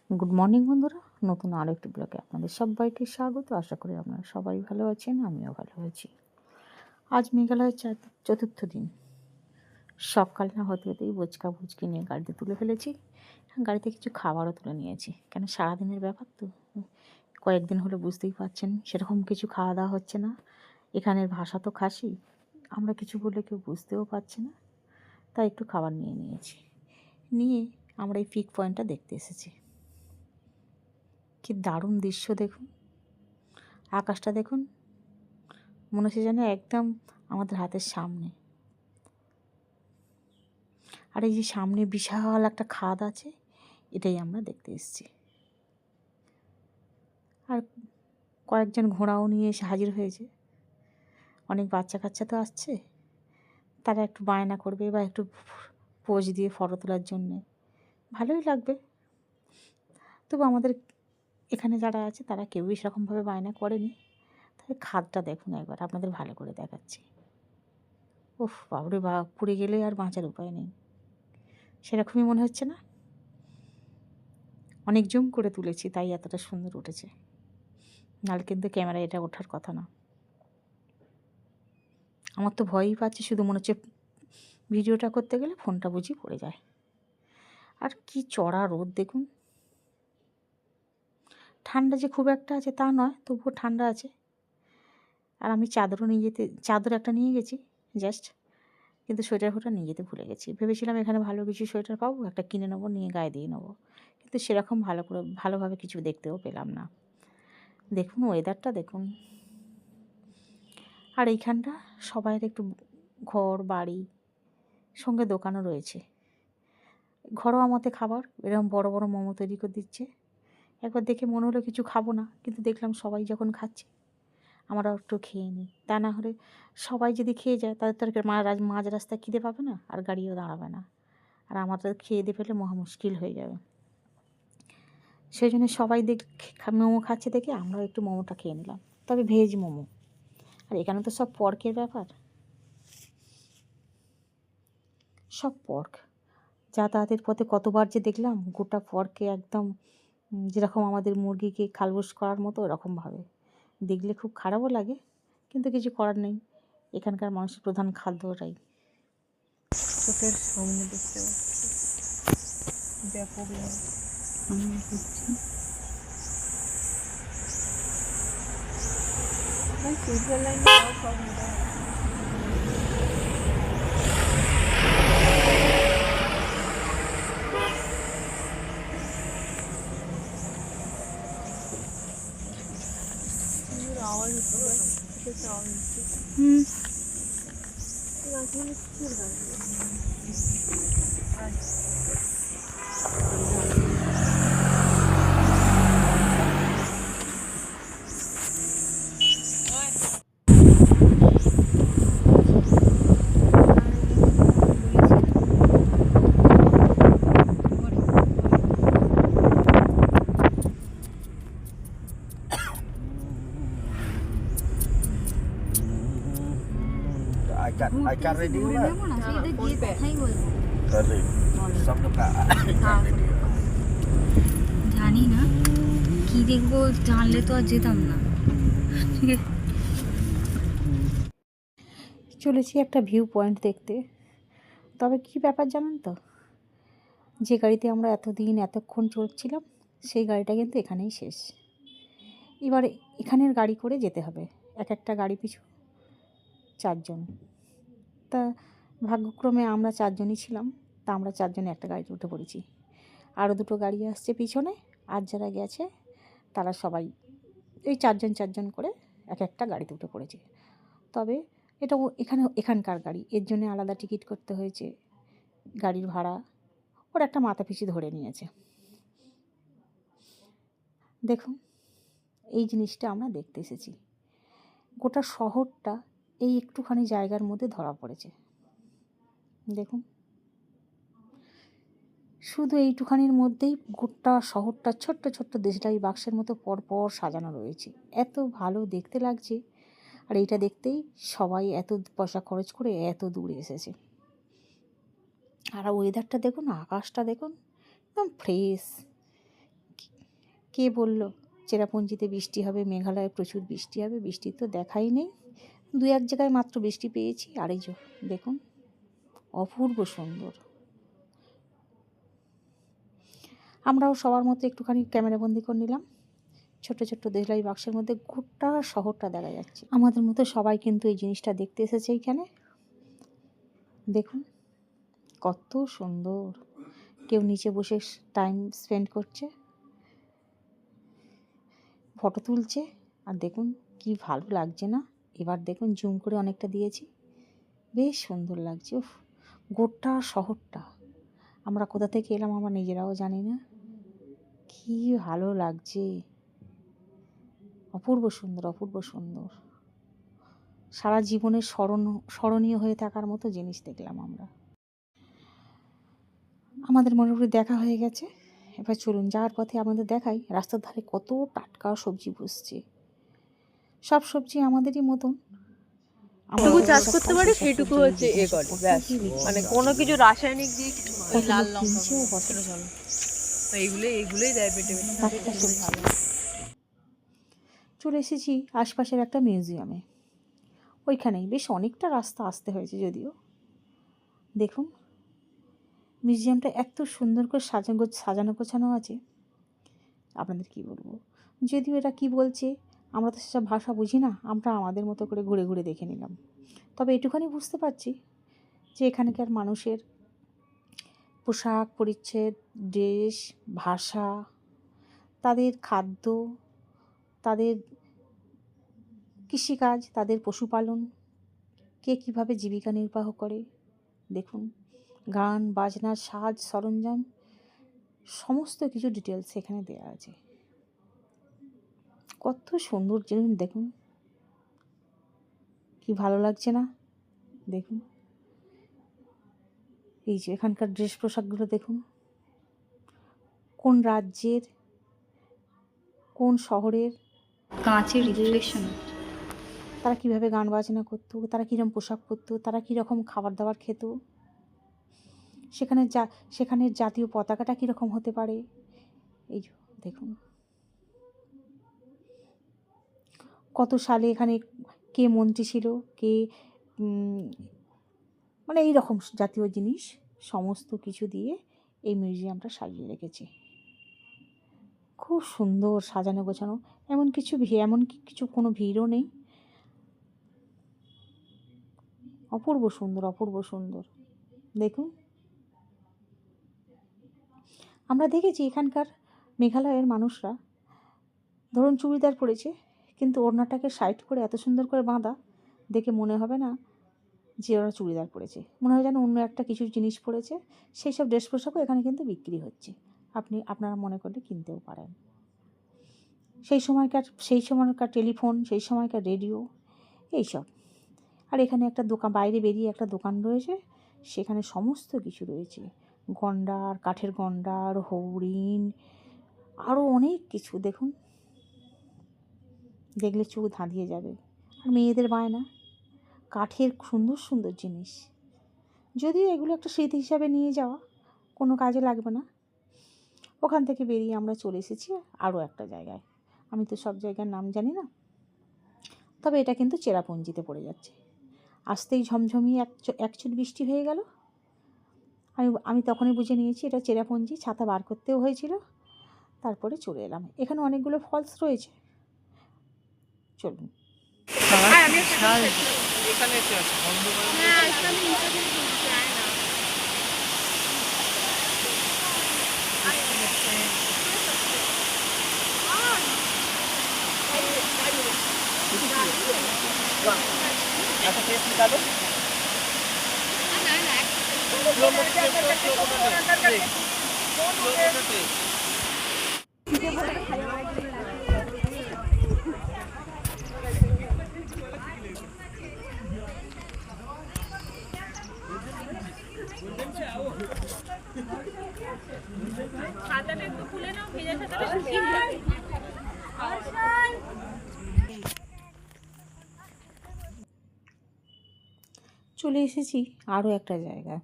Good morning বন্ধুরা, নতুন আরও একটি ব্লগে আপনাদের সবাইকে স্বাগত। আশা করি আপনারা সবাই ভালো আছেন, আমিও ভালো আছি। আজ মেঘালয়ের চতুর্থ দিন। সকাল না হতে হতেই বুচকি নিয়ে গাড়িতে তুলে ফেলেছি। গাড়িতে কিছু খাবারও তুলে নিয়েছি, কেন সারাদিনের ব্যাপার তো। কয়েকদিন হলো বুঝতেই পারছেন সেরকম কিছু খাওয়া দাওয়া হচ্ছে না। এখানের ভাষা তো খাসি, আমরা কিছু বললে কেউ বুঝতেও পারছে না, তাই একটু খাবার নিয়েছি। নিয়ে আমরা এই পিক পয়েন্টটা দেখতে এসেছি। কি দারুণ দৃশ্য দেখুন, আকাশটা দেখুন, মনে হচ্ছে যেন একদম আমাদের হাতের সামনে। আর এই যে সামনে বিশাল একটা খাদ আছে, এটাই আমরা দেখতে এসেছি। আর কয়েকজন ঘোড়াও নিয়ে এসে হাজির হয়েছে। অনেক বাচ্চা কাচ্চা তো আসছে, তারা একটু বায়না করবে বা একটু পোজ দিয়ে ফটো তোলার জন্যে, ভালোই লাগবে। তবু আমাদের এখানে যারা আছে তারা কেউই সেরকমভাবে বায়না করেনি। তবে খাদটা দেখুন একবার, আপনাদের ভালো করে দেখাচ্ছি। উফ বাবরে বাপ, পুড়ে গেলে আর বাঁচার উপায় নেই, সেরকমই মনে হচ্ছে না? অনেক জুম করে তুলেছি তাই এতটা সুন্দর উঠেছে, নাহলে কিন্তু ক্যামেরায় এটা ওঠার কথা না। আমার তো ভয়ই পাচ্ছে, শুধু মনে হচ্ছে ভিডিওটা করতে গেলে ফোনটা বুঝি পড়ে যায়। আর কি চড়া রোদ দেখুন। ঠান্ডা যে খুব একটা আছে তা নয়, তবুও ঠান্ডা আছে। আর আমি চাদর একটা নিয়ে গেছি জাস্ট, কিন্তু সোয়েটার ফোটা নিয়ে যেতে ভুলে গেছি। ভেবেছিলাম এখানে ভালো কিছু সোয়েটার পাবো, একটা কিনে নেবো, নিয়ে গায়ে দিয়ে নেবো, কিন্তু সেরকম ভালোভাবে কিছু দেখতেও পেলাম না। দেখুন ওয়েদারটা দেখুন। আর এইখানটা সবাইয়ের একটু ঘর বাড়ি, সঙ্গে দোকানও রয়েছে। ঘরোয়া মতে খাবার, এরকম বড় বড় মোমো তৈরি করে দিচ্ছে। একবার দেখে মনে হলো কিছু খাবো না, কিন্তু দেখলাম সবাই যখন খাচ্ছে আমরাও একটু খেয়ে নিই। তা না হলে সবাই যদি খেয়ে যায় তাদের তো আর মাঝ রাস্তায় খিদে পাবে না, আর গাড়িও দাঁড়াবে না, আর আমাদের খেয়ে দিয়ে ফেলে মহা মুশকিল হয়ে যাবে। সেই জন্য সবাই মোমো খাচ্ছে দেখে আমরাও একটু মোমোটা খেয়ে নিলাম, তবে ভেজ মোমো। আর এখানে তো সব পর্কের ব্যাপার, সব পর্ক। যাতায়াতের পথে কতবার যে দেখলাম গোটা পর্কে একদম, যেরকম আমাদের মুরগিকে খালবুস করার মতো ওরকমভাবে দেখলে খুব খারাপও লাগে, কিন্তু কিছু করার নেই, এখানকার মানুষের প্রধান খাদ্য ওটাই। চোখের সামনে দেখতে পাচ্ছি ব্যাপক সুইজারল্যান্ডে আওয়াজ I can ready lah. Ready. সব লোক ready. জানি না কি দেখবো, জানলে তো আর যেতাম না। চলেছি একটা ভিউ পয়েন্ট দেখতে। তবে কি ব্যাপার জানেন তো, যে গাড়িতে আমরা এতক্ষণ চড়ছিলাম সেই গাড়িটা কিন্তু এখানেই শেষ। এবারে এখানের গাড়ি করে যেতে হবে, একটা গাড়ি পিছু 4 জন। তা ভাগ্যক্রমে আমরা 4 জনই ছিলাম, তা আমরা 4 জনে একটা গাড়িতে উঠে পড়েছি। আরও 2টো গাড়ি আসছে পিছনে, আর যারা গেছে তারা সবাই এই 4 জন করে একটা গাড়িতে উঠে পড়েছে। তবে এটাও এখানকার গাড়ি, এর জন্য আলাদা টিকিট করতে হয়েছে। গাড়ির ভাড়া ওর একটা মাথা পিছু ধরে নিয়েছে। দেখুন এই জিনিসটা আমরা দেখতে এসেছি। গোটা শহরটা এই একটুখানি জায়গার মধ্যে ধরা পড়েছে। দেখুন শুধু এইটুখানির মধ্যেই গোটা শহরটা ছোট্ট ছোট্ট দেশলাই বাক্সের মতো পরপর সাজানো রয়েছে, এত ভালো দেখতে লাগছে। আর এইটা দেখতেই সবাই এত পয়সা খরচ করে এত দূরে এসেছে। আর ওয়েদারটা দেখুন, আকাশটা দেখুন, একদম ফ্রেশ, কি কে বলল চেরাপুঞ্জিতে বৃষ্টি হবে, মেঘালয়ে প্রচুর বৃষ্টি হবে? বৃষ্টি তো দেখাই নেই, দু এক জায়গায় মাত্র বৃষ্টি পেয়েছি। আর এই যে দেখুন, অপূর্ব সুন্দর। আমরাও সবার মতো একটুখানি ক্যামেরাবন্দি করে নিলাম। ছোট ছোট্ট দেশলাই বাক্সের মধ্যে গোটা শহরটা দেখা যাচ্ছে। আমাদের মতো সবাই কিন্তু এই জিনিসটা দেখতে এসেছে এইখানে। দেখুন কত সুন্দর। কেউ নিচে বসে টাইম স্পেন্ড করছে, ফটো তুলছে। আর দেখুন কি ভালো লাগছে না? এবার দেখুন জুম করে অনেকটা দিয়েছি, বেশ সুন্দর লাগছে। উফ, গোটা শহরটা। আমরা কোথা থেকে এলাম আমরা নিজেরাও জানি না, কি ভালো লাগছে। অপূর্ব সুন্দর, অপূর্ব সুন্দর। সারা জীবনের স্মরণীয় হয়ে থাকার মতো জিনিস দেখলাম আমরা। আমাদের মোটামুটি দেখা হয়ে গেছে। এবার চলুন যাওয়ার পথে আমাদের দেখাই রাস্তার ধারে কত টাটকা সবজি বসছে। সব সবজি আমাদেরই মতন, যেটুকু চাষ করতে পারে সেটুকু হচ্ছে এ করে ব্যাস, মানে কোনো কিছু রাসায়নিক দিয়ে কিছু করে না। লাল লঙ্কা এইগুলোই দেয় পেটে ভালো। চলে এসেছি আশপাশের একটা মিউজিয়ামে। ওইখানেই বেশ অনেকটা রাস্তা আসতে হয়েছে যদিও। দেখুন মিউজিয়ামটা এত সুন্দর করে সাজানো গোছানো আছে, আপনাদের কি বলবো। যদিও এটা কি বলছে আমরা তো সেসব ভাষা বুঝি না, আমরা আমাদের মতো করে ঘুরে ঘুরে দেখে নিলাম। তবে এটুখানি বুঝতে পারছি যে এখানকার মানুষের পোশাক পরিচ্ছদ, ড্রেস, ভাষা, তাদের খাদ্য, তাদের কৃষিকাজ, তাদের পশুপালন, কে কীভাবে জীবিকা নির্বাহ করে। দেখুন গান বাজনা সাজ সরঞ্জাম সমস্ত কিছু ডিটেলস এখানে দেওয়া আছে। কত সুন্দর জিনিস দেখুন, কি ভালো লাগছে না? দেখুন এই যে এখানকার ড্রেস পোশাকগুলো দেখুন, কোন রাজ্যের কোন শহরের, কাঁচের রিফ্লেকশন। তারা কীভাবে গান বাজনা করতো, তারা কীরকম পোশাক পরতো, তারা কীরকম খাবার দাবার খেত, সেখানের জাতীয় পতাকাটা কীরকম হতে পারে। এই যে দেখুন কত সালে এখানে কে মন্ত্রী ছিল, কে মানে এই রকম জাতীয় জিনিস সমস্ত কিছু দিয়ে এই মিউজিয়ামটা সাজিয়ে রেখেছে। খুব সুন্দর সাজানো গোছানো, এমন কিছু কোনো ভিড়ও নেই। অপূর্ব সুন্দর, অপূর্ব সুন্দর। দেখুন আমরা দেখেছি এখানকার মেঘালয়ের মানুষরা ধরুন চুড়িদার পরেছে, কিন্তু ওড়নাটাকে সাইড করে এত সুন্দর করে বাঁধা, দেখে মনে হবে না যে ওরা চুড়িদার পরেছে, মনে হয় যেন অন্য একটা কিছু জিনিস পরেছে। সেই সব ড্রেস পোশাকও এখানে কিন্তু বিক্রি হচ্ছে, আপনারা মনে করলে কিনতেও পারেন। সেই সময়কার টেলিফোন, সেই সময়কার রেডিও, এইসব। আর এখানে একটা দোকান, বাইরে বেরিয়ে একটা দোকান রয়েছে, সেখানে সমস্ত কিছু রয়েছে, গন্ডার, কাঠের গন্ডার, হরিণ, আরও অনেক কিছু। দেখুন দেখলে চোখ ধাঁধিয়ে যাবে। আর মেয়েদের বায়না কাঠের সুন্দর সুন্দর জিনিস, যদিও এগুলো একটা স্মৃতি হিসাবে নিয়ে যাওয়া, কোনো কাজে লাগবে না। ওখান থেকে বেরিয়ে আমরা চলে এসেছি আরও একটা জায়গায়। আমি তো সব জায়গার নাম জানি না, তবে এটা কিন্তু চেরাপুঞ্জিতে পড়ে যাচ্ছে। আসতেই ঝমঝমিয়ে এক চুট বৃষ্টি হয়ে গেল। আমি তখনই বুঝে নিয়েছি এটা চেরাপুঞ্জি, ছাতা বার করতেও হয়েছিল। তারপরে চলে এলাম। এখানে অনেকগুলো ফলস রয়েছে, চলুন। अच्छा टेस्ट निकालो। ছাতাটা একটু খুলে নাও, ভেজা ছাতাটা শুকিয়ে যাবে। চলে এসেছি আরও একটা জায়গায়।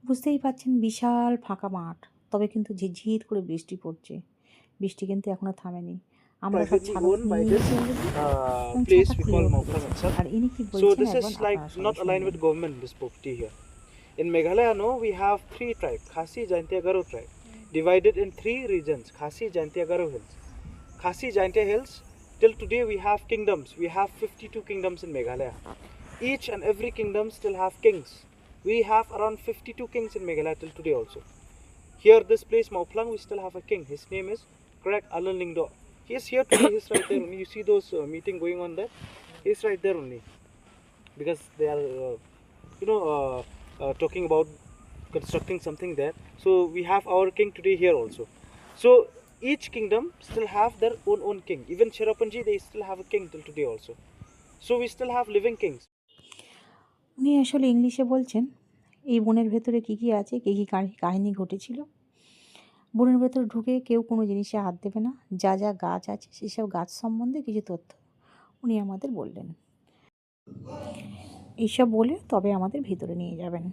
বুঝতেই পারছেন বিশাল ফাঁকা মাঠ, তবে কিন্তু ঝিরঝির করে বৃষ্টি পড়ছে। বৃষ্টি কিন্তু এখনো থামেনি। আমরা সব privately ছাতা owned by নিয়ে this চলে গেছি এবং place ছাতা we খুলেও call পড়েছি। Mauplang itself. আর ইনি কি So বলছেন this একবার is like আপনারা সবাই not aligned শুনবেন। with government, this property here. In Meghalaya, no, we have 3 tribes, Khasi, Jaintia, Garo tribe, divided in 3 regions, Khasi, Jaintia, Garo hills. Khasi, Jaintia hills, till today we have kingdoms. We have 52 kingdoms in Meghalaya. Each and every kingdom still have kings. We have around 52 kings in Meghalaya till today also. Here, this place, Mauplang, we still have a king. His name is Craig Alan Lingdo. He is here today, he's right there only. You see those meeting going on there? He's right there only. Because they are, talking about constructing something there. So we have our king today here also. So each kingdom still have their own king. Even Cherrapunji, they still have a king till today also. So we still have living kings. উনি আসলে ইংলিশে বলছেন এই বনের ভেতরে কী কী আছে, কী কী কাহিনী ঘটেছিল। বনের ভেতরে ঢুকে কেউ কোনো জিনিসে হাত দেবে না, যা যা গাছ আছে সেসব গাছ সম্বন্ধে কিছু তথ্য উনি আমাদের বললেন। এইসব বলে তবে আমাদের ভিতরে নিয়ে যাবেন।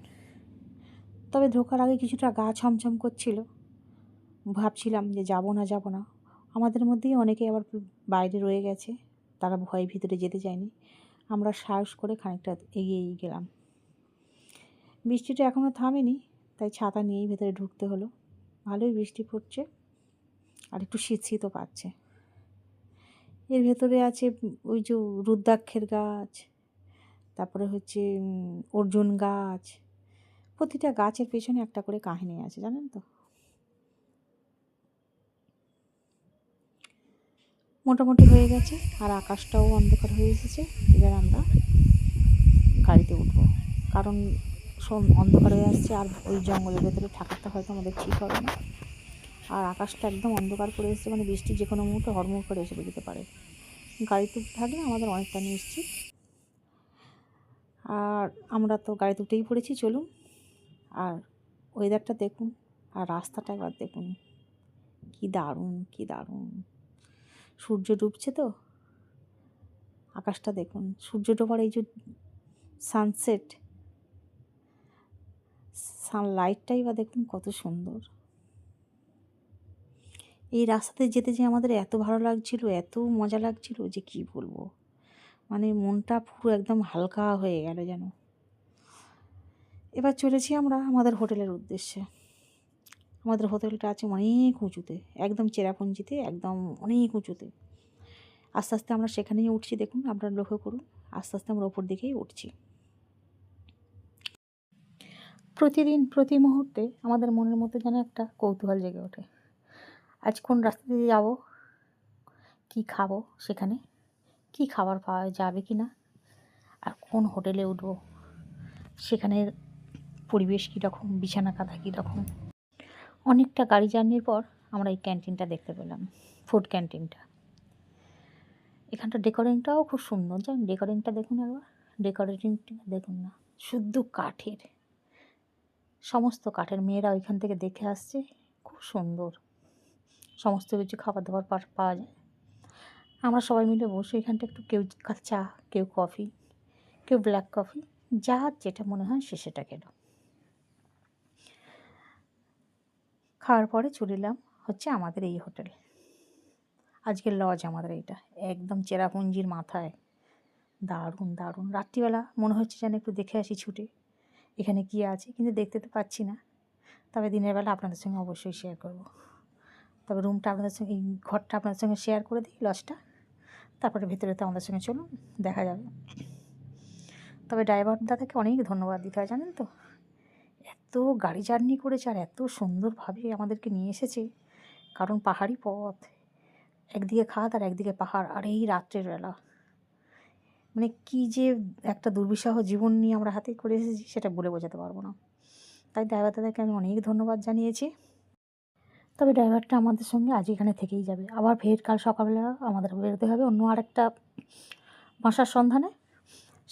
তবে ঢোকার আগে কিছুটা গা ছমছম করছিল, ভাবছিলাম যে যাব না। আমাদের মধ্যেই অনেকে আবার বাইরে রয়ে গেছে, তারা ভয়ে ভিতরে যেতে চায়নি। আমরা সাহস করে খানিকটা এগিয়েই গেলাম। বৃষ্টিটা এখনও থামেনি, তাই ছাতা নিয়েই ভেতরে ঢুকতে হলো। ভালোই বৃষ্টি পড়ছে আর একটু শীতও পাচ্ছে। এর ভেতরে আছে ওই যে রুদ্রাক্ষের গাছ, তারপরে হচ্ছে অর্জুন গাছ। প্রতিটা গাছের পেছনে একটা করে কাহিনী আছে, জানেন তো। মোটামুটি হয়ে গেছে আর আকাশটাও অন্ধকার হয়ে এসেছে। এবার আমরা গাড়িতে উঠবো, কারণ অন্ধকার হয়ে আসছে আর ওই জঙ্গলের ভেতরে থাকাটা হয়তো আমাদের ঠিক হবে না। আর আকাশটা একদম অন্ধকার করে এসেছে, মানে বৃষ্টি যে কোনো মুহূর্তে হড়মড় করে এসে যেতে পারে। গাড়িতে থাকলে আমাদের অনেকটা নিশ্চিত। আর আমরা তো গাড়িতে উঠেই পড়েছি, চলুন। আর ওয়েদারটা দেখুন আর রাস্তাটা একবার দেখুন, কি দারুণ। সূর্য ডুবছে তো, আকাশটা দেখুন। সূর্য ডোবার এই যে সানসেট, সানলাইটটাই বা দেখুন কত সুন্দর। এই রাস্তাতে যেতে যে আমাদের এত ভালো লাগছিল, এত মজা লাগছিল যে কি বলবো। মানে মনটা পুরো একদম হালকা হয়ে গেল যেন। এবার চলেছি আমরা আমাদের হোটেলের উদ্দেশ্যে। আমাদের হোটেলটা আছে অনেক উঁচুতে, একদম চেরাপুঞ্জিতে, একদম অনেক উঁচুতে। আস্তে আস্তে আমরা সেখানেই উঠছি, দেখুন আপনারা লক্ষ্য করুন, আস্তে আস্তে আমরা ওপর দিকেই উঠছি। প্রতিদিন প্রতি মুহূর্তে আমাদের মনের মধ্যে যেন একটা কৌতূহল জেগে ওঠে। আজ কোন রাস্তা দিয়ে যাবো, কী খাবো, সেখানে কী খাবার পাওয়া যাবে কি না, আর কোন হোটেলে উঠবো, সেখানের পরিবেশ কীরকম, বিছানা কাঁথা কীরকম। অনেকটা গাড়ি জার্নির পর আমরা এই ক্যান্টিনটা দেখতে পেলাম, ফুড ক্যান্টিনটা। এখানটা ডেকোরেশনটাও খুব সুন্দর, জানেন। ডেকোরেশনটা দেখুন একবার, ডেকোরেশনটা দেখুন না, শুদ্ধ কাঠের, সমস্ত কাঠের। মেয়েরা ওইখান থেকে দেখে আসছে, খুব সুন্দর। সমস্ত কিছু খাবার দাবার পাওয়া যায়। আমরা সবাই মিলে বসে এখানটা একটু, কেউ চা, কেউ কফি, কেউ ব্ল্যাক কফি, যার যেটা মনে হয় সে সেটা খেলো। খাওয়ার পরে চলে এলাম হচ্ছে আমাদের এই হোটেল। আজকের লজ আমাদের এইটা, একদম চেরাপুঞ্জির মাথায়। দারুণ। রাত্রিবেলা মনে হচ্ছে যেন একটু দেখে আসি ছুটে এখানে কী আছে, কিন্তু দেখতে তো পাচ্ছি না। তবে দিনের বেলা আপনাদের সঙ্গে অবশ্যই শেয়ার করব। তবে রুমটা আপনাদের সঙ্গে, এই ঘরটা আপনাদের সঙ্গে শেয়ার করে দিই, লজটা। তারপরে ভেতরে তো আমাদের সঙ্গে চলুন, দেখা যাবে। তবে ড্রাইভার দাদাকে অনেক ধন্যবাদ দিতে হয়, জানেন তো। এত গাড়ি জার্নি করেছে আর এত সুন্দরভাবে আমাদেরকে নিয়ে এসেছে, কারণ পাহাড়ি পথ, একদিকে খাদ আর একদিকে পাহাড়, আর এই রাত্রের বেলা। মানে কী যে একটা দুর্বিষহ জীবন নিয়ে আমরা হাতে করে এসেছি, সেটা বলে বোঝাতে পারবো না। তাই ড্রাইভার দাদাকে আমি অনেক ধন্যবাদ জানিয়েছি। তবে ড্রাইভারটা আমাদের সঙ্গে আজ এখানে থেকেই যাবে, আবার ফের কাল সকালবেলা আমাদের বেরোতে হবে অন্য আরেকটা বাসার সন্ধানে।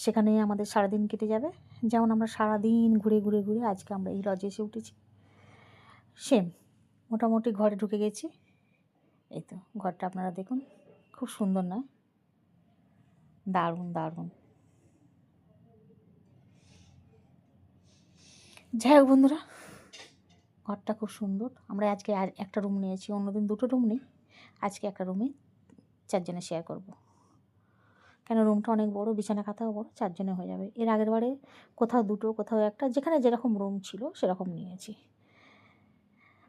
সেখানেই আমাদের সারাদিন কেটে যাবে। যেমন আমরা সারাদিন ঘুরে আজকে আমরা এই লজে এসে উঠেছি। সেম মোটামুটি ঘরে ঢুকে গেছি। এই তো ঘরটা আপনারা দেখুন, খুব সুন্দর নয়? দারুণ। যাই হোক বন্ধুরা, ঘরটা খুব সুন্দর। আমরা আজকে একটা রুম নিয়েছি, অন্যদিন দুটো রুম নিই, আজকে একটা রুমে 4 জনে শেয়ার করব। কেন রুমটা অনেক বড়, বিছানা খাতাও বড়, 4 জনে হয়ে যাবে। এর আগের বারে কোথাও 2টো কোথাও একটা, যেখানে যেরকম রুম ছিল সেরকম নিয়েছি।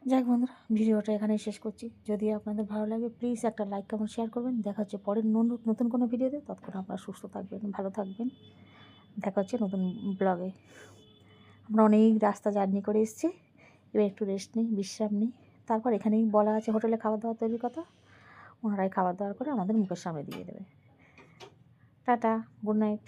যাই হোক বন্ধুরা, ভিডিওটা এখানেই শেষ করছি। যদি আপনাদের ভালো লাগে প্লিজ একটা লাইক কমেন্ট শেয়ার করবেন। দেখা হচ্ছে পরের নতুন কোনো ভিডিওতে। ততক্ষণ আপনারা সুস্থ থাকবেন, ভালো থাকবেন। দেখা হচ্ছে নতুন ব্লগে। আমরা অনেক রাস্তা জার্নি করে এসেছি, এবার একটু রেস্ট নিই, বিশ্রাম নিই। তারপর এখানেই বলা আছে হোটেলে খাবার দাবার তৈরির কথা, ওনারাই খাবার দাবার করে আমাদের মুখের সামনে দিয়ে দেবে। Tata, good night.